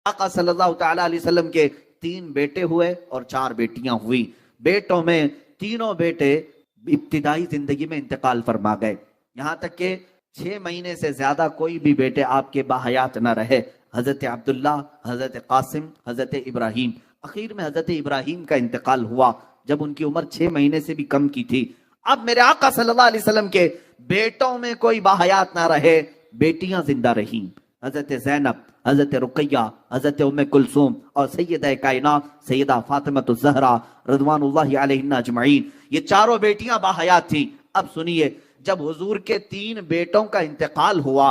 آقا صلی اللہ تعالی علیہ وسلم کے 3 بیٹے ہوئے اور 4 بیٹیاں ہوئی. بیٹوں میں تینوں بیٹے ابتدائی زندگی میں انتقال فرما گئے. یہاں تک کہ 6 مہینے سے زیادہ کوئی بھی بیٹے آپ کے باحیات نہ رہے. حضرت عبداللہ، حضرت قاسم، حضرت ابراہیم. اخیر میں حضرت ابراہیم کا انتقال ہوا جب ان کی عمر 6 مہینے سے بھی کم کی تھی. اب میرے آقا صلی اللہ علیہ وسلم کے بیٹوں میں کوئی باحیات نہ رہے، بیٹیاں زندہ رہیں. حضرت زینب، حضرت رقیہ، حضرت ام کلثوم اور سیدہ کائنات سیدہ فاطمہ الزہرا رضوان اللہ علیہن اجمعین، یہ چاروں بیٹیاں باحیات تھیں. اب سنیے، جب حضور کے 3 بیٹوں کا انتقال ہوا،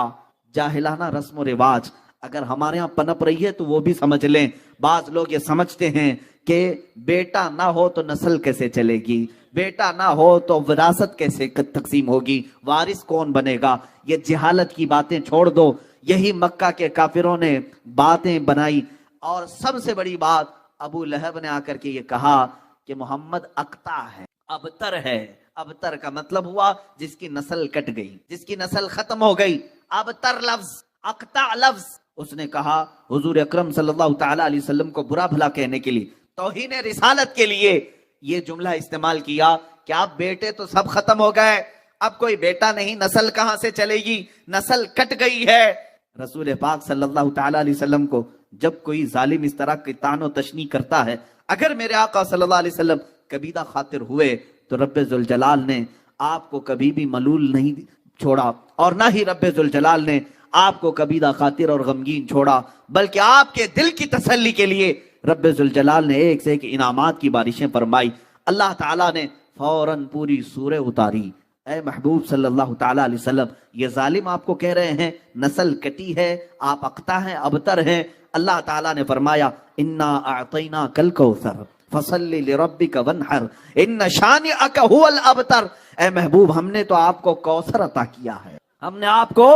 جاہلانہ رسم و رواج اگر ہمارے ہاں پنپ رہی ہے تو وہ بھی سمجھ لیں. بعض لوگ یہ سمجھتے ہیں کہ بیٹا نہ ہو تو نسل کیسے چلے گی، بیٹا نہ ہو تو وراثت کیسے تقسیم ہوگی، وارث کون بنے گا. یہ جہالت کی باتیں چھوڑ دو. یہی مکہ کے کافروں نے باتیں بنائی. اور سب سے بڑی بات، ابو لہب نے آ کر کے یہ کہا کہ محمد اقطع ہے، ابتر ہے. ابتر کا مطلب ہوا جس کی نسل کٹ گئی، جس کی نسل ختم ہو گئی. ابتر لفظ، اقطع لفظ. اس نے کہا حضور اکرم صلی اللہ تعالی علیہ وسلم کو برا بھلا کہنے کے لیے، توہین رسالت کے لیے یہ جملہ استعمال کیا کہ آپ بیٹے تو سب ختم ہو گئے، اب کوئی بیٹا نہیں، نسل کہاں سے چلے گی، نسل کٹ گئی ہے. رسول پاک صلی اللہ تعالی علیہ وسلم کو جب کوئی ظالم اس طرح کی طعن و تشنیع کرتا ہے، اگر میرے آقا صلی اللہ علیہ وسلم کبیدہ خاطر ہوئے تو رب ذوالجلال نے آپ کو کبھی بھی ملول نہیں چھوڑا، اور نہ ہی رب ذوالجلال نے آپ کو کبیدہ خاطر اور غمگین چھوڑا، بلکہ آپ کے دل کی تسلی کے لیے رب ذوالجلال نے ایک سے ایک انعامات کی بارشیں فرمائی. اللہ تعالیٰ نے فوراً پوری سورہ اتاری. اے محبوب صلی اللہ تعالیٰ علیہ وسلم، یہ ظالم آپ کو کہہ رہے ہیں نسل کٹی ہے، آپ اقطع ہیں، ابتر ہیں. اللہ تعالیٰ نے فرمایا انا اعطیناک الکوثر فصل لربک وانحر ان شانئک هو الابتر. اے محبوب، ہم نے تو آپ کو کوثر عطا کیا ہے، ہم نے آپ کو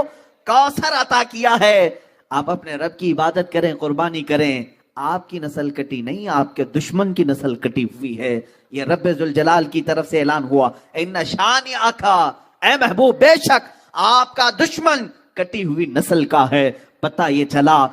کوثر عطا کیا ہے. آپ اپنے رب کی عبادت کریں، قربانی کریں. آپ کی نسل کٹی نہیں، آپ کے دشمن کی نسل کٹی ہوئی ہے. یہ رب ذوالجلال کی طرف سے اعلان ہوا ان شانئک، اے محبوب بے شک آپ کا دشمن کٹی ہوئی نسل کا ہے. پتہ یہ چلا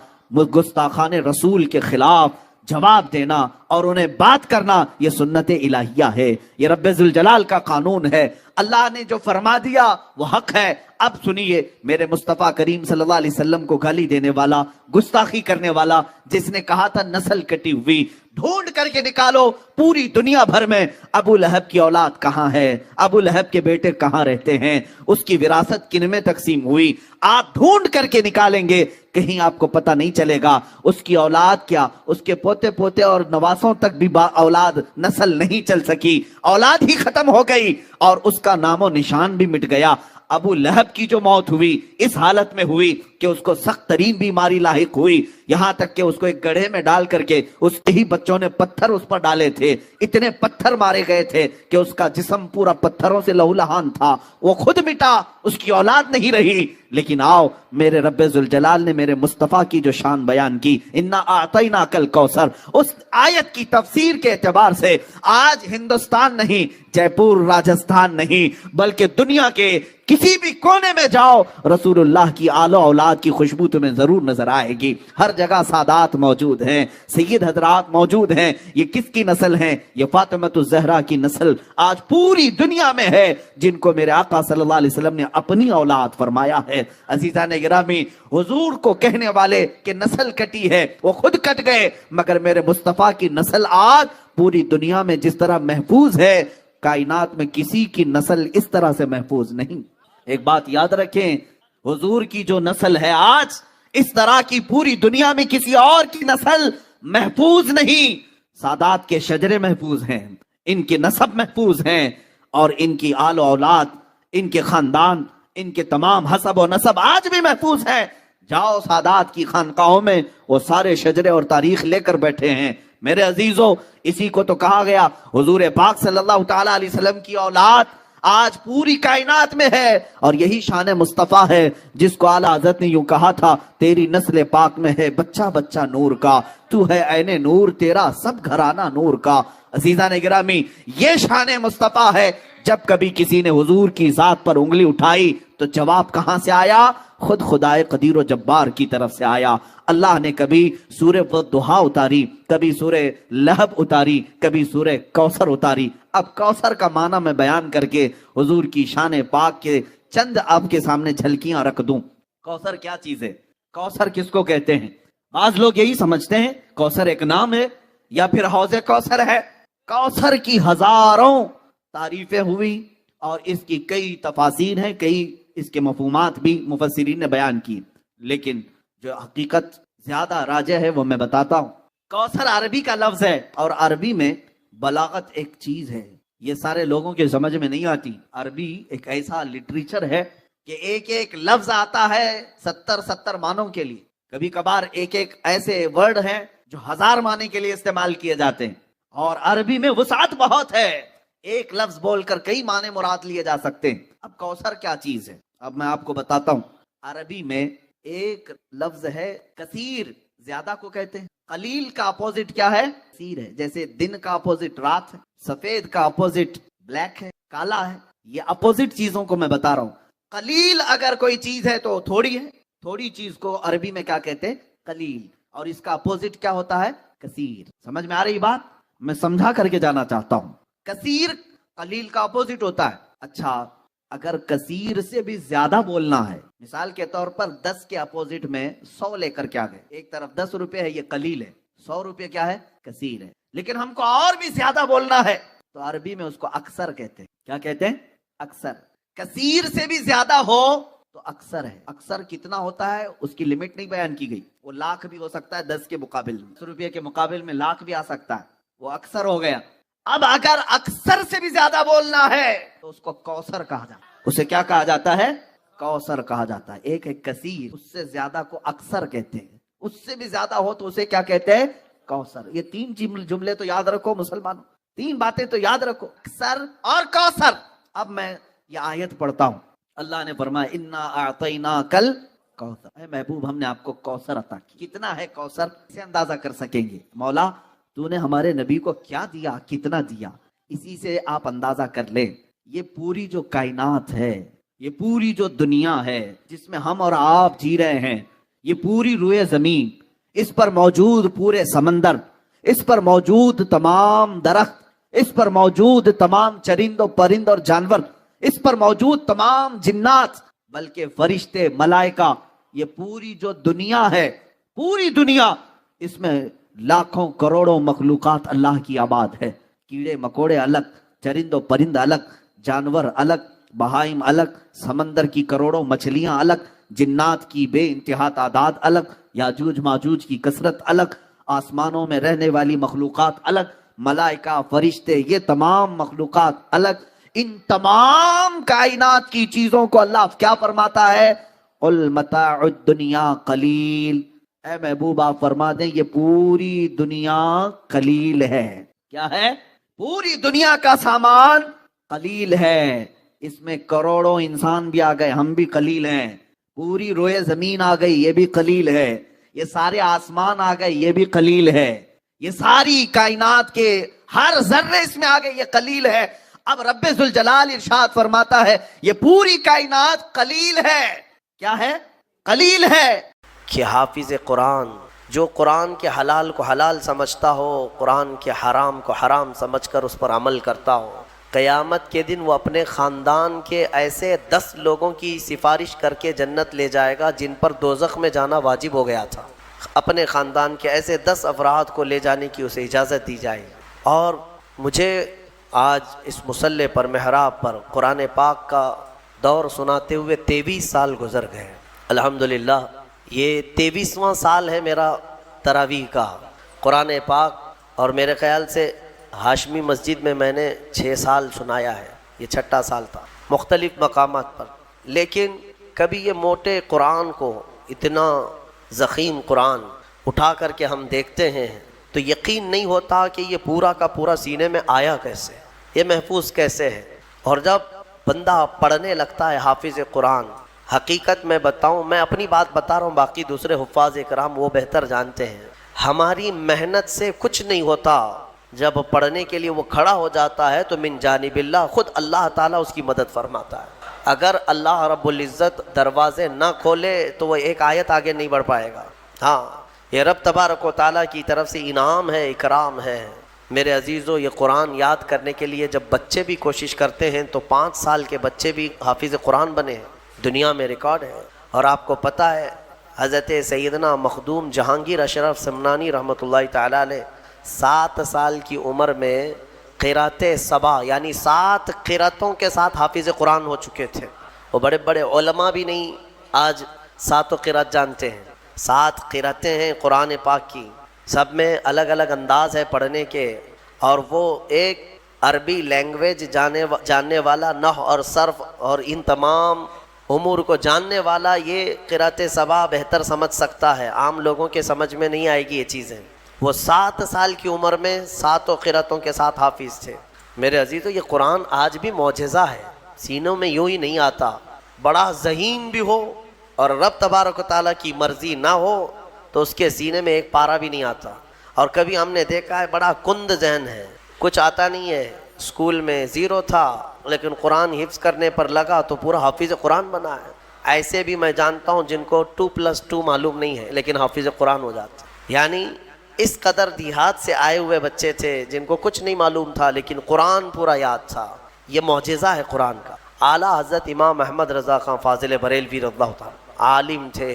گستاخان رسول کے خلاف جواب دینا اور انہیں بات کرنا یہ سنت الہیہ ہے، یہ رب ذوالجلال کا قانون ہے. اللہ نے جو فرما دیا وہ حق ہے. اب سنیے، میرے مصطفیٰ کریم صلی اللہ علیہ وسلم کو گالی دینے والا، گستاخی کرنے والا، جس نے کہا تھا نسل کٹی ہوئی، ڈھونڈ کر کے نکالو پوری دنیا بھر میں ابو لہب کی اولاد کہاں ہے، ابو لہب کے بیٹے کہاں رہتے ہیں، اس کی وراثت کن میں تقسیم ہوئی. آپ ڈھونڈ کر کے نکالیں گے، کہیں آپ کو پتہ نہیں چلے گا اس کی اولاد کیا، اس کے پوتے پوتے اور نواسوں تک بھی اولاد نسل نہیں چل سکی، اولاد ہی ختم ہو گئی اور اس کا نام و نشان بھی مٹ گیا. ابو لہب کی جو موت ہوئی اس حالت میں ہوئی کہ اس کو سخت ترین بیماری لاحق ہوئی، یہاں تک کہ اس کو ایک گڑھے میں ڈال کر کے اس کے ہی بچوں نے پتھر اس پر ڈالے تھے، اتنے پتھر مارے گئے تھے کہ اس کا جسم پورا پتھروں سے لہولہان تھا. وہ خود مٹا، اس کی اولاد نہیں رہی. لیکن آؤ، میرے رب ذوالجلال نے میرے مصطفیٰ کی جو شان بیان کی، انا اعطیناک الکوثر، اس آیت کی تفسیر کے اعتبار سے آج ہندوستان نہیں، جے پور راجستھان نہیں، بلکہ دنیا کے کسی بھی کونے میں جاؤ، رسول اللہ کی آل و اولاد کی خوشبو تمہیں ضرور نظر آئے گی. ہر جگہ سادات موجود ہیں، سید حضرات موجود ہیں. یہ کس کی نسل ہیں؟ یہ فاطمہ الزہرا کی نسل آج پوری دنیا میں ہے، جن کو میرے آقا صلی اللہ علیہ وسلم نے اپنی اولاد فرمایا ہے. عزیزان گرامی، حضور کو کہنے والے کہ نسل کٹی ہے، وہ خود کٹ گئے، مگر میرے مصطفیٰ کی نسل آج پوری دنیا میں جس طرح محفوظ ہے، کائنات میں کسی کی نسل اس طرح سے محفوظ نہیں. ایک بات یاد رکھیں، حضور کی جو نسل ہے آج، اس طرح کی پوری دنیا میں کسی اور کی نسل محفوظ نہیں. سادات کے شجرے محفوظ ہیں، ان کے نسب محفوظ ہیں، اور ان کی آل و اولاد، ان کے خاندان، ان کے تمام حسب و نسب آج بھی محفوظ ہیں. جاؤ سادات کی خانقاہوں میں، وہ سارے شجرے اور تاریخ لے کر بیٹھے ہیں. میرے عزیزو، اسی کو تو کہا گیا حضور پاک صلی اللہ تعالی علیہ وسلم کی اولاد آج پوری کائنات میں ہے، اور یہی شان مصطفیٰ ہے جس کو اعلیٰ حضرت نے یوں کہا تھا، تیری نسل پاک میں ہے بچہ بچہ نور کا، تو ہے عین نور، تیرا سب گھرانہ نور کا. عزیزان گرامی، یہ شان مصطفیٰ ہے. جب کبھی کسی نے حضور کی ذات پر انگلی اٹھائی تو جواب کہاں سے آیا؟ خود خدائے قدیر و جبار کی طرف سے آیا۔ اللہ نے کبھی سورہ والضحیٰ اتاری، کبھی سورہ لہب اتاری، کبھی سورہ کوثر اتاری۔ اب کوثر کا معنی میں بیان کر کے حضور کی شان پاک کے چند آپ کے سامنے جھلکیاں رکھ دوں۔ کوثر کیا چیز ہے؟ کوثر کس کو کہتے ہیں؟ بعض لوگ یہی سمجھتے ہیں کوثر ایک نام ہے یا پھر حوض کوثر ہے۔ کوثر کی ہزاروں تعریفیں ہوئی اور اس کی کئی تفاسیر ہیں، کئی اس کے مفہومات بھی مفسرین نے بیان کی، لیکن جو حقیقت زیادہ راجح ہے وہ میں بتاتا ہوں۔ کوثر عربی کا لفظ ہے اور عربی میں بلاغت ایک چیز ہے، یہ سارے لوگوں کے سمجھ میں نہیں آتی۔ عربی ایک ایسا لٹریچر ہے کہ ایک ایک لفظ آتا ہے 70 معنوں کے لیے، کبھی کبھار ایک ایک ایسے ورڈ ہیں جو 1000 معنی کے لیے استعمال کیے جاتے ہیں، اور عربی میں وسعت بہت ہے، ایک لفظ بول کر کئی معنی مراد لیے جا سکتے ہیں۔ اب کوثر کیا چیز ہے؟ اب میں آپ کو بتاتا ہوں۔ عربی میں ایک لفظ ہے کثیر، زیادہ کو کہتے ہیں۔ قلیل کا اپوزٹ کیا ہے؟ کثیر ہے۔ جیسے دن کا اپوزٹ رات ہے، سفید کا اپوزٹ بلیک ہے، کالا ہے۔ یہ اپوزٹ چیزوں کو میں بتا رہا ہوں۔ قلیل اگر کوئی چیز ہے تو تھوڑی ہے، تھوڑی چیز کو عربی میں کیا کہتے ہیں؟ قلیل، اور اس کا اپوزٹ کیا ہوتا ہے؟ کثیر۔ سمجھ میں آ رہی بات؟ میں سمجھا کر کے جانا چاہتا ہوں۔ کثیر قلیل کا اپوزٹ ہوتا ہے۔ اچھا، اگر کثیر سے بھی زیادہ بولنا ہے، مثال کے طور پر 10 کے اپوزٹ میں 100 لے کر کے آگئے، ایک طرف 10 روپے ہے، یہ قلیل ہے، 100 روپے کیا ہے؟ کثیر ہے۔ لیکن ہم کو اور بھی زیادہ بولنا ہے تو عربی میں اس کو اکثر کہتے ہیں۔ کیا کہتے ہیں؟ اکثر۔ کثیر سے بھی زیادہ ہو تو اکثر ہے۔ اکثر کتنا ہوتا ہے اس کی لمٹ نہیں بیان کی گئی، وہ لاکھ بھی ہو سکتا ہے 10 کے مقابل میں، 10 روپے کے مقابل میں لاکھ بھی آ سکتا ہے، وہ اکثر ہو گیا۔ اب اگر اکثر سے بھی زیادہ بولنا ہے تو اس کو کوثر کہا جاتا ہے۔ اسے کیا کہا جاتا ہے؟ کوثر کہا جاتا ہے۔ ایک ہے کثیر، اس سے زیادہ کو اکثر کہتے ہیں، اس سے بھی زیادہ ہو تو اسے کیا کہتے ہیں؟ کوثر۔ یہ 3 جملے تو یاد رکھو مسلمانوں، 3 باتیں تو یاد رکھو، اکثر اور کوثر۔ اب میں یہ آیت پڑھتا ہوں۔ اللہ نے فرمایا انا اعطیناکل کوثر، اے محبوب ہم نے آپ کو کوثر عطا کی۔ کتنا ہے کوثر؟ اسے اندازہ کر سکیں گے، مولا تو نے ہمارے نبی کو کیا دیا، کتنا دیا، اسی سے آپ اندازہ کر لیں۔ یہ پوری جو کائنات ہے، یہ پوری جو دنیا ہے جس میں ہم اور آپ جی رہے ہیں، یہ پوری روئے زمین، اس پر موجود پورے سمندر، اس پر موجود تمام درخت، اس پر موجود تمام چرند و پرند اور جانور، اس پر موجود تمام جنات، بلکہ فرشتے، ملائکہ، یہ پوری جو دنیا ہے، پوری دنیا، اس میں لاکھوں کروڑوں مخلوقات اللہ کی آباد ہے۔ کیڑے مکوڑے الگ، چرند و پرند الگ، جانور الگ، بہائم الگ، سمندر کی کروڑوں مچھلیاں الگ، جنات کی بے انتہا تعداد الگ، یاجوج ماجوج کی کثرت الگ، آسمانوں میں رہنے والی مخلوقات الگ، ملائکہ، فرشتے، یہ تمام مخلوقات الگ۔ ان تمام کائنات کی چیزوں کو اللہ کیا فرماتا ہے؟ قل متاع الدنیا قلیل، اے محبوب آپ فرما دیں یہ پوری دنیا قلیل ہے۔ کیا ہے؟ پوری دنیا کا سامان قلیل ہے، اس میں کروڑوں انسان بھی آ گئے، ہم بھی قلیل ہیں، پوری روئے زمین آ گئی، یہ بھی قلیل ہے، یہ سارے آسمان آ گئے، یہ بھی قلیل ہے، یہ ساری کائنات کے ہر ذرے اس میں آ گئے، یہ قلیل ہے۔ اب رب ذوالجلال ارشاد فرماتا ہے یہ پوری کائنات قلیل ہے۔ کیا ہے؟ قلیل ہے۔ کہ حافظ قرآن جو قرآن کے حلال کو حلال سمجھتا ہو، قرآن کے حرام کو حرام سمجھ کر اس پر عمل کرتا ہو، قیامت کے دن وہ اپنے خاندان کے ایسے 10 لوگوں کی سفارش کر کے جنت لے جائے گا جن پر دوزخ میں جانا واجب ہو گیا تھا۔ اپنے خاندان کے ایسے 10 افراد کو لے جانے کی اسے اجازت دی جائے۔ اور مجھے آج اس مصلی پر، محراب پر قرآن پاک کا دور سناتے ہوئے 23 سال گزر گئے۔ الحمدللہ یہ 23واں سال ہے میرا تراویح کا قرآن پاک، اور میرے خیال سے ہاشمی مسجد میں نے 6 سال سنایا ہے، یہ 6واں سال تھا مختلف مقامات پر۔ لیکن کبھی یہ موٹے قرآن کو، اتنا ضخیم قرآن اٹھا کر کے ہم دیکھتے ہیں تو یقین نہیں ہوتا کہ یہ پورا کا پورا سینے میں آیا کیسے، یہ محفوظ کیسے ہے۔ اور جب بندہ پڑھنے لگتا ہے حافظ قرآن، حقیقت میں بتاؤں، میں اپنی بات بتا رہا ہوں، باقی دوسرے حفاظ کرام وہ بہتر جانتے ہیں، ہماری محنت سے کچھ نہیں ہوتا۔ جب پڑھنے کے لیے وہ کھڑا ہو جاتا ہے تو من جانب اللہ، خود اللہ تعالیٰ اس کی مدد فرماتا ہے۔ اگر اللہ رب العزت دروازے نہ کھولے تو وہ ایک آیت آگے نہیں بڑھ پائے گا۔ ہاں، یہ رب تبارک و تعالیٰ کی طرف سے انعام ہے، اکرام ہے۔ میرے عزیزو، یہ قرآن یاد کرنے کے لیے جب بچے بھی کوشش کرتے ہیں تو 5 سال کے بچے بھی حافظ قرآن بنے ہیں، دنیا میں ریکارڈ ہے۔ اور آپ کو پتہ ہے حضرت سیدنا مخدوم جہانگیر اشرف سمنانی رحمۃ اللہ تعالیٰ علیہ 7 سال کی عمر میں قرات سبع یعنی 7 قراتوں کے ساتھ حافظ قرآن ہو چکے تھے۔ وہ بڑے بڑے علماء بھی نہیں آج 7 قرات جانتے ہیں۔ 7 قراتیں ہیں قرآن پاک کی، سب میں الگ الگ انداز ہے پڑھنے کے، اور وہ ایک عربی لینگویج جاننے والا، نحو اور صرف اور ان تمام امور کو جاننے والا یہ قرات سبع بہتر سمجھ سکتا ہے، عام لوگوں کے سمجھ میں نہیں آئے گی یہ چیزیں۔ وہ 7 سال کی عمر میں 7 قراتوں کے ساتھ حافظ تھے۔ میرے عزیزو، یہ قرآن آج بھی معجزہ ہے، سینوں میں یوں ہی نہیں آتا۔ بڑا ذہین بھی ہو اور رب تبارک و تعالیٰ کی مرضی نہ ہو تو اس کے سینے میں ایک پارہ بھی نہیں آتا۔ اور کبھی ہم نے دیکھا ہے بڑا کند ذہن ہے، کچھ آتا نہیں ہے، اسکول میں 0 تھا لیکن قرآن حفظ کرنے پر لگا تو پورا حافظ قرآن بنا ہے۔ ایسے بھی میں جانتا ہوں جن کو 2+2 معلوم نہیں ہے لیکن حافظ قرآن ہو جاتا۔ یعنی اس قدر دیہات سے آئے ہوئے بچے تھے جن کو کچھ نہیں معلوم تھا لیکن قرآن پورا یاد تھا۔ یہ معجزہ ہے قرآن کا۔ اعلیٰ حضرت امام احمد رضا خان فاضل بریلوی رضی اللہ تعالیٰ عالم تھے،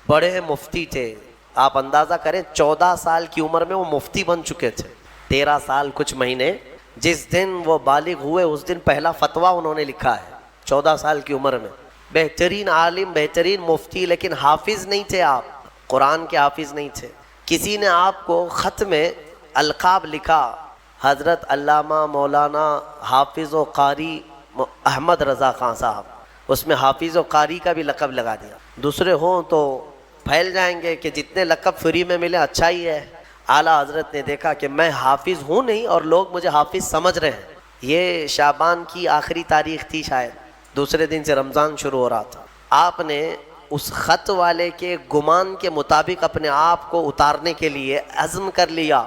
بڑے مفتی تھے۔ آپ اندازہ کریں 14 سال کی عمر میں وہ مفتی بن چکے تھے، 13 سال کچھ مہینے۔ جس دن وہ بالغ ہوئے اس دن پہلا فتویٰ انہوں نے لکھا ہے 14 سال کی عمر میں۔ بہترین عالم، بہترین مفتی، لیکن حافظ نہیں تھے آپ، قرآن کے حافظ نہیں تھے۔ کسی نے آپ کو خط میں القاب لکھا، حضرت علامہ مولانا حافظ و قاری احمد رضا خان صاحب، اس میں حافظ و قاری کا بھی لقب لگا دیا۔ دوسرے ہوں تو پھیل جائیں گے کہ جتنے لقب فری میں ملے اچھا ہی ہے۔ اعلیٰ حضرت نے دیکھا کہ میں حافظ ہوں نہیں اور لوگ مجھے حافظ سمجھ رہے ہیں۔ یہ شعبان کی آخری تاریخ تھی، شاید دوسرے دن سے رمضان شروع ہو رہا تھا۔ آپ نے اس خط والے کے گمان کے مطابق اپنے آپ کو اتارنے کے لیے عزم کر لیا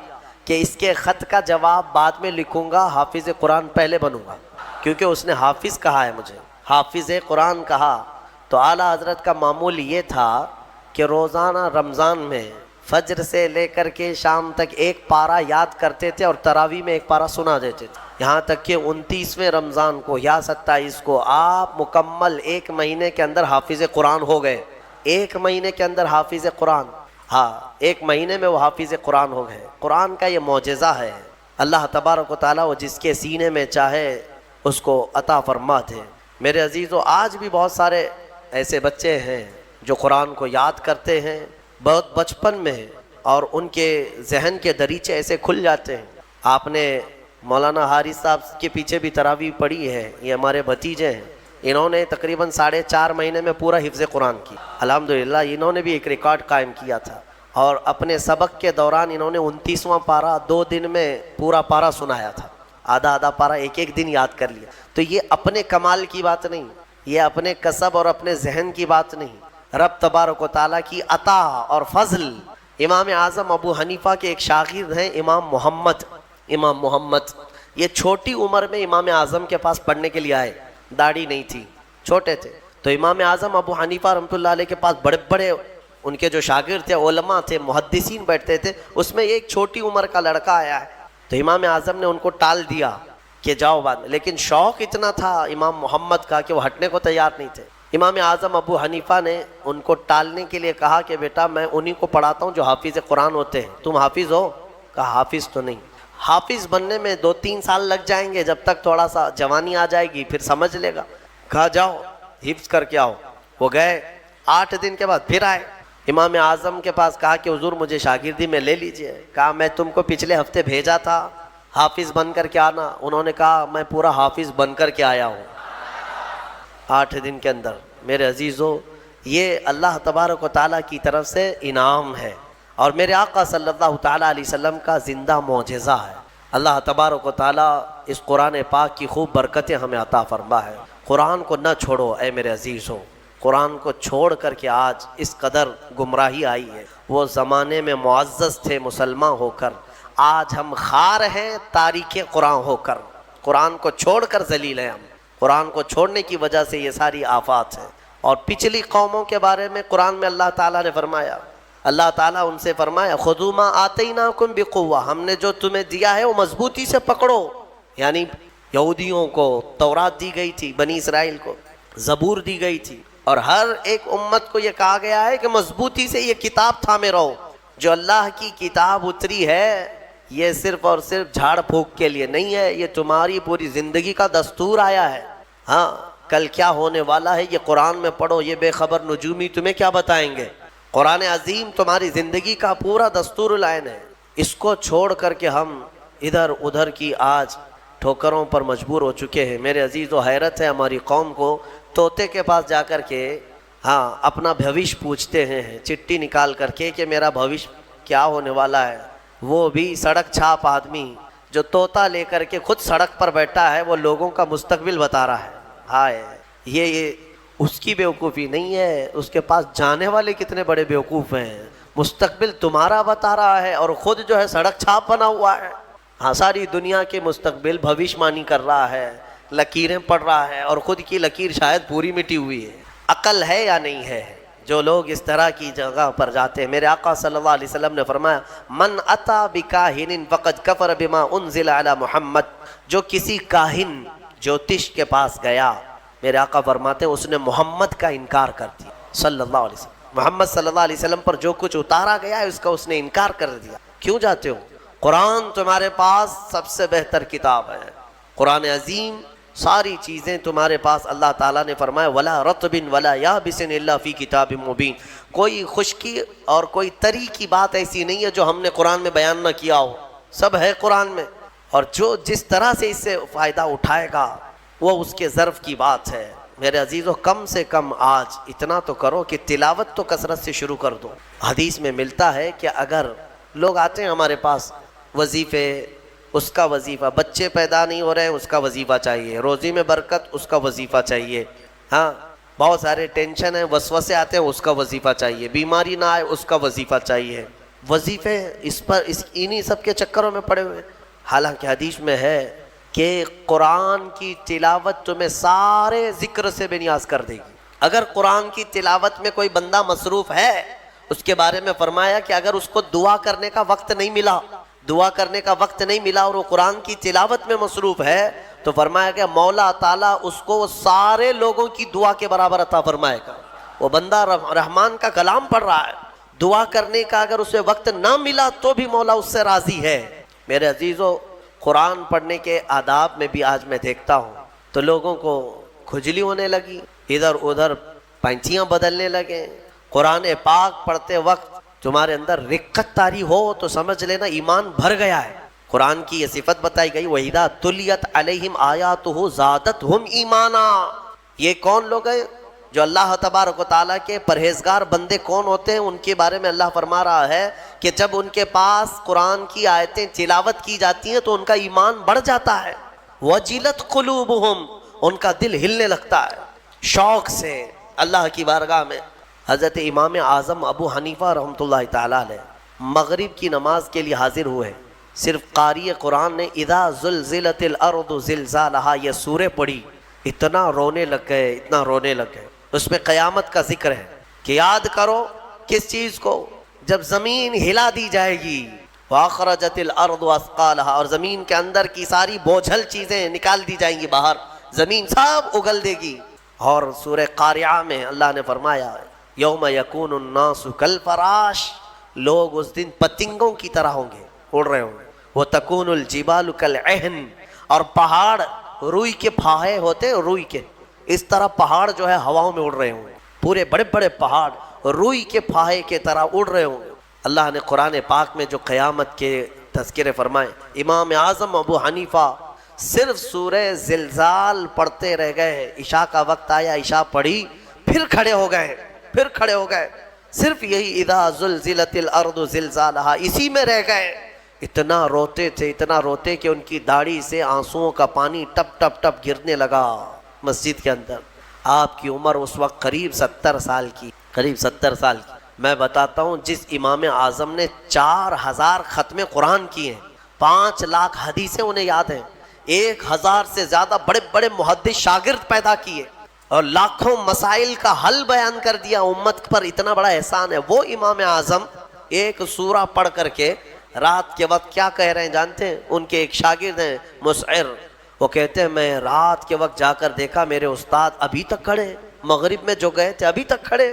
کہ اس کے خط کا جواب بعد میں لکھوں گا، حافظ قرآن پہلے بنوں گا، کیونکہ اس نے حافظ کہا ہے مجھے، حافظ قرآن کہا۔ تو اعلیٰ حضرت کا معمول یہ تھا کہ روزانہ رمضان میں فجر سے لے کر کے شام تک ایک پارہ یاد کرتے تھے اور تراویح میں ایک پارہ سنا دیتے تھے، یہاں تک کہ 29ویں رمضان کو یا 27 کو آپ مکمل 1 مہینے کے اندر حافظ قرآن ہو گئے۔ 1 مہینے کے اندر حافظ قرآن، ہاں 1 مہینے میں وہ حافظ قرآن ہو گئے۔ قرآن کا یہ معجزہ ہے، اللہ تبارک و تعالیٰ وہ جس کے سینے میں چاہے اس کو عطا فرماتے ہیں۔ میرے عزیزو، آج بھی بہت سارے ایسے بچے ہیں جو قرآن کو یاد کرتے ہیں بہت بچپن میں، اور ان کے ذہن کے دریچے ایسے کھل جاتے ہیں۔ آپ نے مولانا حارث صاحب کے پیچھے بھی تراویح پڑھی ہے، یہ ہمارے بھتیجے ہیں، انہوں نے تقریباً 4.5 مہینے میں پورا حفظ قرآن کی، الحمدللہ انہوں نے بھی ایک ریکارڈ قائم کیا تھا۔ اور اپنے سبق کے دوران انہوں نے 29واں پارہ 2 دن میں پورا پارہ سنایا تھا، آدھا پارہ ایک دن یاد کر لیا۔ تو یہ اپنے کمال کی بات نہیں، یہ اپنے کسب اور اپنے ذہن کی بات نہیں، رب تبارک و تعالیٰ کی عطا اور فضل۔ امام اعظم ابو حنیفہ کے ایک شاگرد ہیں امام محمد، یہ چھوٹی عمر میں امام اعظم کے پاس پڑھنے کے لیے آئے، داڑھی نہیں تھی، چھوٹے تھے۔ تو امام اعظم ابو حنیفہ رحمۃ اللہ علیہ کے پاس بڑے بڑے ان کے جو شاگرد تھے، علماء تھے، محدثین بیٹھتے تھے، اس میں ایک چھوٹی عمر کا لڑکا آیا ہے۔ تو امام اعظم نے ان کو ٹال دیا کہ جاؤ بعد میں، لیکن شوق اتنا تھا امام محمد کا کہ وہ ہٹنے کو تیار نہیں تھے۔ امام اعظم ابو حنیفہ نے ان کو ٹالنے کے لیے کہا کہ بیٹا میں انہی کو پڑھاتا ہوں جو حافظ قرآن ہوتے ہیں، تم حافظ ہو؟ کہا حافظ تو نہیں، حافظ بننے میں 2-3 سال لگ جائیں گے، جب تک تھوڑا سا جوانی آ جائے گی پھر سمجھ لے گا۔ کہا جاؤ حفظ کر کے آؤ۔ وہ گئے، 8 دن کے بعد پھر آئے امام اعظم کے پاس، کہا کہ حضور مجھے شاگردی میں لے لیجئے۔ کہا میں تم کو پچھلے ہفتے بھیجا تھا حافظ بن کر کے آنا، انہوں نے کہا میں پورا حافظ بن کر کے آیا ہوں 8 دن کے اندر۔ میرے عزیزو، یہ اللہ تبارک و تعالیٰ کی طرف سے انعام ہے اور میرے آقا صلی اللہ تعالیٰ علیہ وسلم کا زندہ معجزہ ہے۔ اللہ تبارک و تعالیٰ اس قرآن پاک کی خوب برکتیں ہمیں عطا فرما ہے۔ قرآن کو نہ چھوڑو اے میرے عزیزو، قرآن کو چھوڑ کر کے آج اس قدر گمراہی آئی ہے۔ وہ زمانے میں معزز تھے مسلمان ہو کر، آج ہم خار ہیں تاریک قرآن ہو کر، قرآن کو چھوڑ کر ذلیل ہیں ہم۔ قرآن کو چھوڑنے کی وجہ سے یہ ساری آفات ہیں۔ اور پچھلی قوموں کے بارے میں قرآن میں اللہ تعالیٰ نے فرمایا، اللہ تعالیٰ ان سے فرمایا خُذُوا مَا آتَيْنَاكُمْ بِقُوَّةٍ، ہم نے جو تمہیں دیا ہے وہ مضبوطی سے پکڑو۔ یعنی یہودیوں کو تورات دی گئی تھی، بنی اسرائیل کو زبور دی گئی تھی، اور ہر ایک امت کو یہ کہا گیا ہے کہ مضبوطی سے یہ کتاب تھامے رہو۔ جو اللہ کی کتاب اتری ہے یہ صرف اور صرف جھاڑ پھونک کے لیے نہیں ہے، یہ تمہاری پوری زندگی کا دستور آیا ہے۔ ہاں کل کیا ہونے والا ہے یہ قرآن میں پڑھو، یہ بے خبر نجومی تمہیں کیا بتائیں گے۔ قرآن عظیم تمہاری زندگی کا پورا دستور العین ہے۔ اس کو چھوڑ کر کے ہم ادھر ادھر کی آج ٹھوکروں پر مجبور ہو چکے ہیں۔ میرے عزیز و حیرت ہے ہماری قوم کو طوطے کے پاس جا کر کے اپنا بھوش پوچھتے ہیں، چٹھی نکال کر کے کہ میرا بھوش کیا ہونے والا ہے۔ وہ بھی سڑک چھاپ آدمی جو طوطا لے کر کے خود سڑک پر بیٹھا ہے، وہ لوگوں کا مستقبل بتا رہا ہے۔ ہائے یہ اس کی بیوقوفی نہیں ہے، اس کے پاس جانے والے کتنے بڑے بیوقوف ہیں۔ مستقبل تمہارا بتا رہا ہے اور خود جو ہے سڑک چھاپ بنا ہوا ہے۔ ہاں ساری دنیا کے مستقبل بھوشوانی کر رہا ہے، لکیریں پڑھ رہا ہے، اور خود کی لکیر شاید پوری مٹی ہوئی ہے۔ عقل ہے یا نہیں ہے؟ جو لوگ اس طرح کی جگہ پر جاتے ہیں، میرے آقا صلی اللہ علیہ وسلم نے فرمایا من اتا بکاہن فقد کفر بما انزل علی محمد، جو کسی کاہن جوتش کے پاس گیا، میرے آقا فرماتے ہیں اس نے محمد کا انکار کر دیا صلی اللہ علیہ وسلم۔ محمد صلی اللہ علیہ وسلم پر جو کچھ اتارا گیا ہے اس کا اس نے انکار کر دیا۔ کیوں جاتے ہو؟ قرآن تمہارے پاس سب سے بہتر کتاب ہے، قرآن عظیم ساری چیزیں تمہارے پاس۔ اللہ تعالیٰ نے فرمایا وَلَا رَطْبٍ وَلَا يَابِسٍ إِلَّا فِي كِتَابٍ مُبِينٍ، کوئی خشکی اور کوئی تری کی بات ایسی نہیں ہے جو ہم نے قرآن میں بیان نہ کیا ہو، سب ہے قرآن میں۔ اور جو جس طرح سے اس سے فائدہ اٹھائے گا وہ اس کے ظرف کی بات ہے۔ میرے عزیزو کم سے کم آج اتنا تو کرو کہ تلاوت تو کثرت سے شروع کر دو۔ حدیث میں ملتا ہے کہ اگر لوگ آتے ہیں ہمارے پاس وظیفے، اس کا وظیفہ، بچے پیدا نہیں ہو رہے ہیں اس کا وظیفہ چاہیے، روزی میں برکت اس کا وظیفہ چاہیے، ہاں بہت سارے ٹینشن ہیں، وسوسے آتے ہیں اس کا وظیفہ چاہیے، بیماری نہ آئے اس کا وظیفہ چاہیے۔ وظیفے انہی سب کے چکروں میں پڑے ہوئے۔ حالانکہ حدیث میں ہے کہ قرآن کی تلاوت تمہیں سارے ذکر سے بے نیاز کر دے گی۔ اگر قرآن کی تلاوت میں کوئی بندہ مصروف ہے، اس کے بارے میں فرمایا کہ اگر اس کو دعا کرنے کا وقت نہیں ملا، دعا کرنے کا وقت نہیں ملا اور وہ قرآن کی تلاوت میں مصروف ہے، تو فرمایا کہ مولا تعالیٰ اس کو سارے لوگوں کی دعا کے برابر عطا فرمائے گا۔ وہ بندہ رحمان کا کلام پڑھ رہا ہے، دعا کرنے کا اگر اسے وقت نہ ملا تو بھی مولا اس سے راضی ہے۔ میرے عزیزو قرآن پڑھنے کے آداب میں بھی آج میں دیکھتا ہوں تو لوگوں کو کھجلی ہونے لگی، ادھر ادھر پینچیاں بدلنے لگے۔ قرآن پاک پڑھتے وقت تمہارے اندر رقت طاری ہو تو سمجھ لینا ایمان بھر گیا ہے۔ قرآن کی یہ صفت بتائی گئی وَإِذَا تُلِيَتْ عَلَيْهِمْ آيَاتُهُ زَادَتْهُمْ ایمانا۔ یہ کون لوگ ہیں جو اللہ تبارک و تعالیٰ کے پرہیزگار بندے کون ہوتے ہیں؟ ان کے بارے میں اللہ فرما رہا ہے کہ جب ان کے پاس قرآن کی آیتیں تلاوت کی جاتی ہیں تو ان کا ایمان بڑھ جاتا ہے۔ وَجِلَتْ قُلُوبُهُمْ، ان کا دل ہلنے لگتا ہے شوق سے اللہ کی بارگاہ میں۔ حضرت امام اعظم ابو حنیفہ رحمۃ اللہ تعالیٰ علیہ مغرب کی نماز کے لیے حاضر ہوئے، صرف قاری قرآن نے اذا زلزلت الارض زلزالہا یہ سورہ پڑھی، اتنا رونے لگ گئے، اتنا رونے لگ گئے۔ اس میں قیامت کا ذکر ہے کہ یاد کرو کس چیز کو؟ جب زمین ہلا دی جائے گی، واخرجت الارض اثقالہا، اور زمین کے اندر کی ساری بوجھل چیزیں نکال دی جائیں گی باہر، زمین سب اگل دے گی۔ اور سورہ قاریعہ میں اللہ نے فرمایا یوم یکون الناس کالفراش، لوگ اس دن پتنگوں کی طرح ہوں گے، اڑ رہے ہوں گے۔ وتکون الجبال کالعہن، اور پہاڑ روئی کے پھاہے ہوتے، روئی کے اس طرح پہاڑ جو ہے ہواؤں میں اڑ رہے ہوں گے، پورے بڑے بڑے پہاڑ روئی کے پھاہے کے طرح اڑ رہے ہوں گے۔ اللہ نے قرآن پاک میں جو قیامت کے تذکرے فرمائے، امام اعظم ابو حنیفہ صرف سورہ زلزال پڑھتے رہ گئے، عشاء کا وقت آیا، عشاء پڑھی، پھر کھڑے ہو گئے، صرف یہی اذا زلزلت الارض زلزالہا اسی میں رہ گئے۔ اتنا روتے تھے، اتنا روتے کہ ان کی داڑھی سے آنسوؤں کا پانی ٹپ ٹپ ٹپ گرنے لگا مسجد کے اندر۔ آپ کی عمر اس وقت قریب 70 سال کی، قریب 70 سال کی۔ میں بتاتا ہوں جس امام اعظم نے 4000 ختم قرآن کیے ہیں، 5 لاکھ حدیثیں انہیں یاد ہیں، 1000 سے زیادہ بڑے بڑے محدث شاگرد پیدا کیے اور لاکھوں مسائل کا حل بیان کر دیا. امت پر اتنا بڑا احسان ہے. وہ امام اعظم ایک سورہ پڑھ کر کے رات کے وقت کیا کہہ رہے ہیں جانتے ہیں؟ ان کے ایک شاگرد ہیں مسعر، وہ کہتے ہیں میں رات کے وقت جا کر دیکھا میرے استاد ابھی تک کھڑے، مغرب میں جو گئے تھے ابھی تک کھڑے.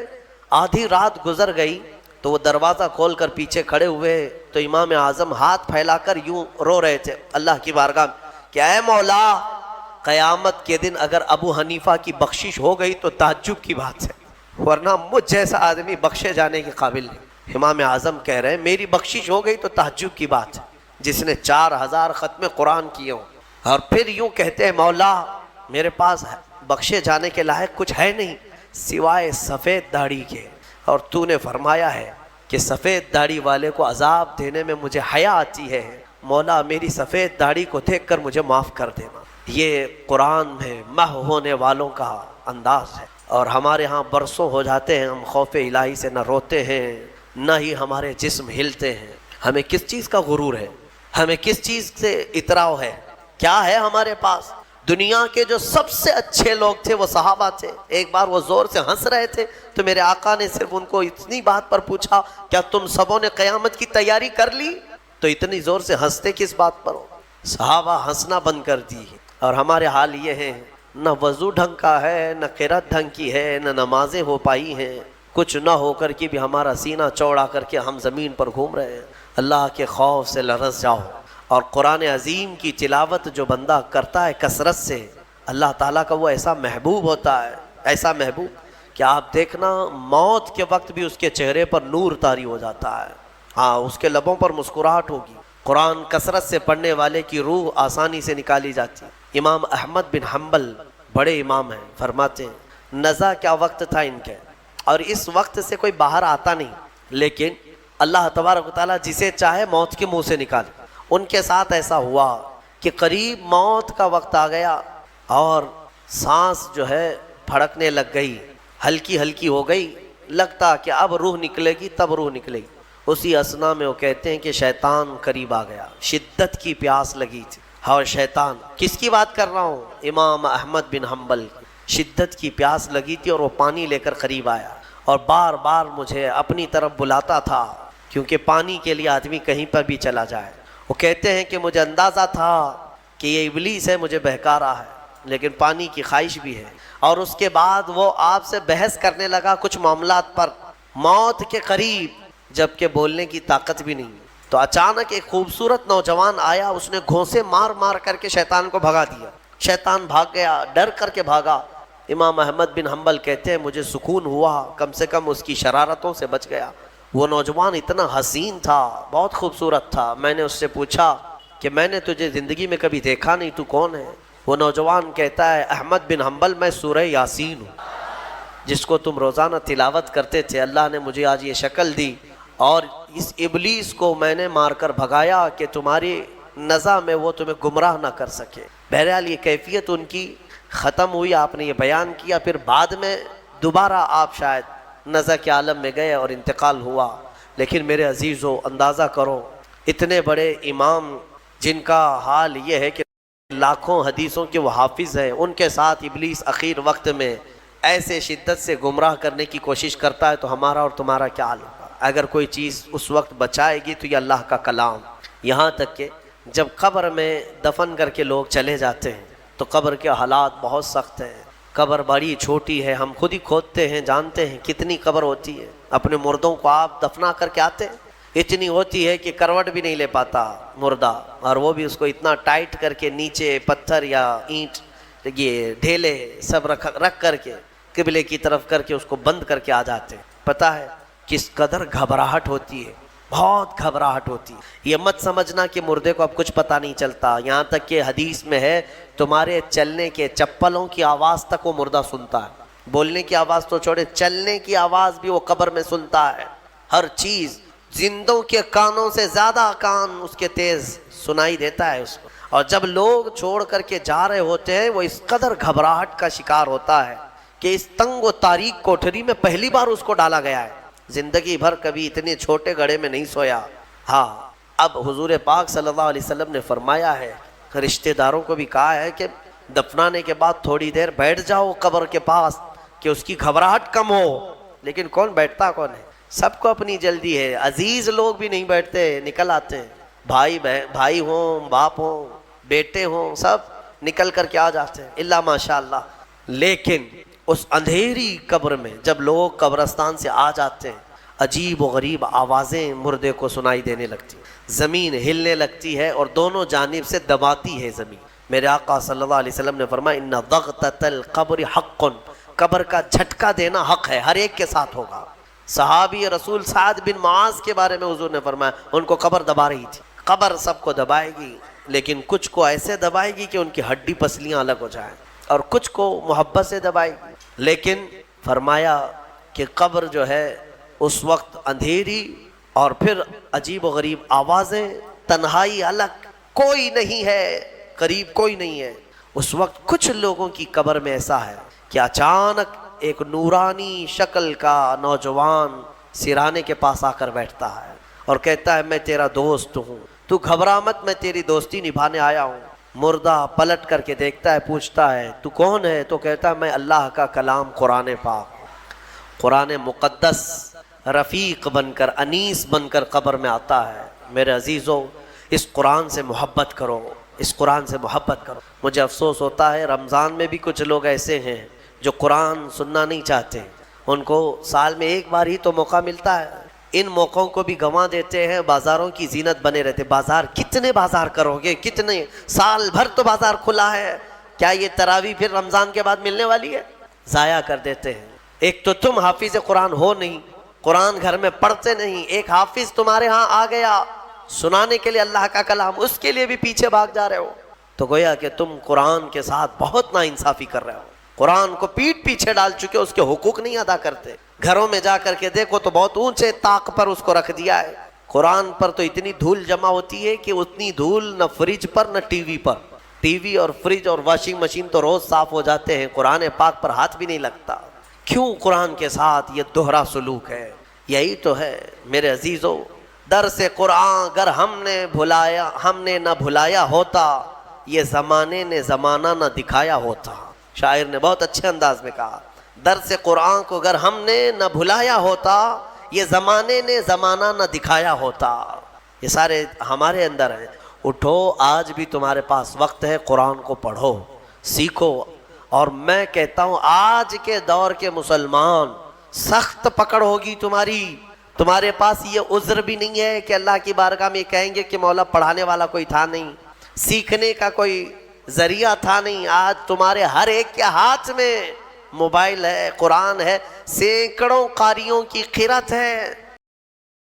آدھی رات گزر گئی تو وہ دروازہ کھول کر پیچھے کھڑے ہوئے تو امام اعظم ہاتھ پھیلا کر یوں رو رہے تھے اللہ کی بارگاہ میں کہ اے مولا، قیامت کے دن اگر ابو حنیفہ کی بخشش ہو گئی تو تعجب کی بات ہے، ورنہ مجھ جیسا آدمی بخشے جانے کے قابل نہیں. امام اعظم کہہ رہے ہیں میری بخشش ہو گئی تو تعجب کی بات ہے، جس نے 4000 ختم قرآن کیے ہوں. اور پھر یوں کہتے ہیں مولا میرے پاس بخشے جانے کے لائق کچھ ہے نہیں سوائے سفید داڑھی کے، اور تو نے فرمایا ہے کہ سفید داڑھی والے کو عذاب دینے میں مجھے حیا آتی ہے، مولا میری سفید داڑھی کو دیکھ کر مجھے معاف کر دینا. یہ قرآن میں محو ہونے والوں کا انداز ہے. اور ہمارے ہاں برسوں ہو جاتے ہیں ہم خوف الہی سے نہ روتے ہیں نہ ہی ہمارے جسم ہلتے ہیں. ہمیں کس چیز کا غرور ہے؟ ہمیں کس چیز سے اطراء ہے؟ کیا ہے ہمارے پاس؟ دنیا کے جو سب سے اچھے لوگ تھے وہ صحابہ تھے. ایک بار وہ زور سے ہنس رہے تھے تو میرے آقا نے صرف ان کو اتنی بات پر پوچھا کیا تم سبوں نے قیامت کی تیاری کر لی؟ تو اتنی زور سے ہنستے کس بات پر ہو؟ صحابہ ہنسنا بند کر دی. اور ہمارے حال یہ ہے نہ وضو ڈھنگ کا ہے، نہ قرات ڈھنگ کی ہے، نہ نمازیں ہو پائی ہیں، کچھ نہ ہو کر کے بھی ہمارا سینہ چوڑا کر کے ہم زمین پر گھوم رہے ہیں. اللہ کے خوف سے لرز جاؤ. اور قرآن عظیم کی تلاوت جو بندہ کرتا ہے کثرت سے، اللہ تعالیٰ کا وہ ایسا محبوب ہوتا ہے، ایسا محبوب کہ آپ دیکھنا موت کے وقت بھی اس کے چہرے پر نور طاری ہو جاتا ہے. ہاں اس کے لبوں پر مسکراہٹ ہوگی. قرآن کثرت سے پڑھنے والے کی روح آسانی سے نکالی جاتی ہے. امام احمد بن حنبل بڑے امام ہیں، فرماتے ہیں نزا کیا وقت تھا ان کے، اور اس وقت سے کوئی باہر آتا نہیں، لیکن اللہ تبارک و تعالیٰ جسے چاہے موت کے منہ سے نکالے. ان کے ساتھ ایسا ہوا کہ قریب موت کا وقت آ گیا اور سانس جو ہے پھڑکنے لگ گئی، ہلکی ہلکی ہو گئی، لگتا کہ اب روح نکلے گی تب روح نکلے گی. اسی اثنا میں وہ کہتے ہیں کہ شیطان قریب آ گیا، شدت کی پیاس لگی تھی. اور شیطان کس کی بات کر رہا ہوں؟ امام احمد بن حنبل. شدت کی پیاس لگی تھی اور وہ پانی لے کر قریب آیا اور بار بار مجھے اپنی طرف بلاتا تھا، کیونکہ پانی کے لیے آدمی کہیں پر بھی چلا جائے. وہ کہتے ہیں کہ مجھے اندازہ تھا کہ یہ ابلیس ہے مجھے بہکا رہا ہے، لیکن پانی کی خواہش بھی ہے. اور اس کے بعد وہ آپ سے بحث کرنے لگا کچھ معاملات پر، موت کے قریب، جبکہ بولنے کی طاقت بھی نہیں. تو اچانک ایک خوبصورت نوجوان آیا، اس نے گھونسے مار مار کر کے شیطان کو بھگا دیا. شیطان بھاگ گیا، ڈر کر کے بھاگا. امام احمد بن حنبل کہتے ہیں مجھے سکون ہوا، کم سے کم اس کی شرارتوں سے بچ گیا. وہ نوجوان اتنا حسین تھا، بہت خوبصورت تھا. میں نے اس سے پوچھا کہ میں نے تجھے زندگی میں کبھی دیکھا نہیں، تو کون ہے؟ وہ نوجوان کہتا ہے احمد بن حنبل میں سورہ یاسین ہوں، جس کو تم روزانہ تلاوت کرتے تھے. اللہ نے مجھے آج یہ شکل دی اور اس ابلیس کو میں نے مار کر بھگایا کہ تمہاری نزا میں وہ تمہیں گمراہ نہ کر سکے. بہرحال یہ کیفیت ان کی ختم ہوئی، آپ نے یہ بیان کیا. پھر بعد میں دوبارہ آپ شاید نزا کے عالم میں گئے اور انتقال ہوا. لیکن میرے عزیزو اندازہ کرو، اتنے بڑے امام جن کا حال یہ ہے کہ لاکھوں حدیثوں کے وہ حافظ ہیں، ان کے ساتھ ابلیس اخیر وقت میں ایسے شدت سے گمراہ کرنے کی کوشش کرتا ہے، تو ہمارا اور تمہارا کیا حال ہوگا؟ اگر کوئی چیز اس وقت بچائے گی تو یہ اللہ کا کلام. یہاں تک کہ جب قبر میں دفن کر کے لوگ چلے جاتے ہیں تو قبر کے حالات بہت سخت ہیں. قبر بڑی چھوٹی ہے، ہم خود ہی کھودتے ہیں، جانتے ہیں کتنی قبر ہوتی ہے. اپنے مردوں کو آپ دفنا کر کے آتے ہیں، اتنی ہوتی ہے کہ کروٹ بھی نہیں لے پاتا مردہ، اور وہ بھی اس کو اتنا ٹائٹ کر کے نیچے پتھر یا اینٹ یہ ڈھیلے سب رکھ کر کے قبلے کی طرف کر کے اس کو بند کر کے آ جاتے ہیں. پتہ ہے کس قدر گھبراہٹ ہوتی ہے، بہت گھبراہٹ ہوتی ہے. یہ مت سمجھنا کہ مردے کو اب کچھ پتہ نہیں چلتا. یہاں تک کہ حدیث میں ہے تمہارے چلنے کے چپلوں کی آواز تک وہ مردہ سنتا ہے. بولنے کی آواز تو چھوڑے، چلنے کی آواز بھی وہ قبر میں سنتا ہے. ہر چیز زندوں کے کانوں سے زیادہ کان اس کے تیز سنائی دیتا ہے اس کو. اور جب لوگ چھوڑ کر کے جا رہے ہوتے ہیں وہ اس قدر گھبراہٹ کا شکار ہوتا ہے کہ اس تنگ و تاریک کوٹھری میں پہلی بار اس کو ڈالا گیا ہے. زندگی بھر کبھی اتنے چھوٹے گڑھے میں نہیں سویا. ہاں اب حضور پاک صلی اللہ علیہ وسلم نے فرمایا ہے رشتہ داروں کو بھی کہا ہے کہ دفنانے کے بعد تھوڑی دیر بیٹھ جاؤ قبر کے پاس کہ اس کی گھبراہٹ کم ہو، لیکن کون بیٹھتا کون ہے؟ سب کو اپنی جلدی ہے، عزیز لوگ بھی نہیں بیٹھتے، نکل آتے ہیں، بھائی ہوں، باپ ہوں، بیٹے ہوں، سب نکل کر کے آ جاتے ہیں الا ماشاء اللہ۔ لیکن اس اندھیری قبر میں جب لوگ قبرستان سے آ جاتے ہیں، عجیب و غریب آوازیں مردے کو سنائی دینے لگتی، زمین ہلنے لگتی ہے اور دونوں جانب سے دباتی ہے زمین۔ میرے آقا صلی اللہ علیہ وسلم نے فرمایا ان ضغطۃ القبر حق، قبر کا جھٹکا دینا حق ہے، ہر ایک کے ساتھ ہوگا۔ صحابی رسول سعد بن معاذ کے بارے میں حضور نے فرمایا ان کو قبر دبا رہی تھی، قبر سب کو دبائے گی، لیکن کچھ کو ایسے دبائے گی کہ ان کی ہڈی پسلیاں الگ ہو جائیں، اور کچھ کو محبت سے دبائے گی۔ لیکن فرمایا کہ قبر جو ہے اس وقت اندھیری اور پھر عجیب و غریب آوازیں، تنہائی الگ، کوئی نہیں ہے قریب، کوئی نہیں ہے۔ اس وقت کچھ لوگوں کی قبر میں ایسا ہے کہ اچانک ایک نورانی شکل کا نوجوان سرانے کے پاس آ کر بیٹھتا ہے اور کہتا ہے میں تیرا دوست ہوں، تو گھبرا مت، میں تیری دوستی نبھانے آیا ہوں۔ مردہ پلٹ کر کے دیکھتا ہے، پوچھتا ہے تو کون ہے؟ تو کہتا ہے میں اللہ کا کلام قرآن پاک، قرآن مقدس رفیق بن کر، انیس بن کر قبر میں آتا ہے۔ میرے عزیزو، اس قرآن سے محبت کرو، اس قرآن سے محبت کرو۔ مجھے افسوس ہوتا ہے رمضان میں بھی کچھ لوگ ایسے ہیں جو قرآن سننا نہیں چاہتے، ان کو سال میں ایک بار ہی تو موقع ملتا ہے، ان موقعوں کو بھی گنوا دیتے ہیں، بازاروں کی زینت بنے رہتے۔ بازار کتنے بازار کرو گے؟ کتنے؟ سال بھر تو بازار کھلا ہے، کیا یہ تراویح پھر رمضان کے بعد ملنے والی ہے؟ ضائع کر دیتے ہیں۔ ایک تو تم حافظ قرآن ہو نہیں، قرآن گھر میں پڑھتے نہیں، ایک حافظ تمہارے ہاں آ گیا سنانے کے لیے اللہ کا کلام، اس کے لیے بھی پیچھے بھاگ جا رہے ہو، تو گویا کہ تم قرآن کے ساتھ بہت ناانصافی کر رہے ہو، قرآن کو پیٹھ پیچھے ڈال چکے، اس کے حقوق نہیں ادا کرتے۔ گھروں میں جا کر کے دیکھو تو بہت اونچے طاق پر اس کو رکھ دیا ہے۔ قرآن پر تو اتنی دھول جمع ہوتی ہے کہ اتنی دھول نہ فریج پر نہ ٹی وی پر، ٹی وی اور فریج اور واشنگ مشین تو روز صاف ہو جاتے ہیں، قرآن پاک پر ہاتھ بھی نہیں لگتا۔ کیوں قرآن کے ساتھ یہ دوہرا سلوک ہے؟ یہی تو ہے میرے عزیزو، درس قرآن اگر ہم نے نہ بھلایا ہوتا، یہ زمانے نے زمانہ نہ دکھایا ہوتا۔ شاعر نے بہت اچھے انداز میں کہا، درس قرآن کو اگر ہم نے نہ بھلایا ہوتا، یہ زمانے نے زمانہ نہ دکھایا ہوتا۔ یہ سارے ہمارے اندر ہیں۔ اٹھو، آج بھی تمہارے پاس وقت ہے، قرآن کو پڑھو، سیکھو۔ اور میں کہتا ہوں آج کے دور کے مسلمان، سخت پکڑ ہوگی تمہارے پاس یہ عذر بھی نہیں ہے کہ اللہ کی بارگاہ میں کہیں گے کہ مولا پڑھانے والا کوئی تھا نہیں، سیکھنے کا کوئی ذریعہ تھا نہیں۔ آج تمہارے ہر ایک کے ہاتھ میں موبائل ہے، قرآن ہے، سینکڑوں قاریوں کی قرأت ہے،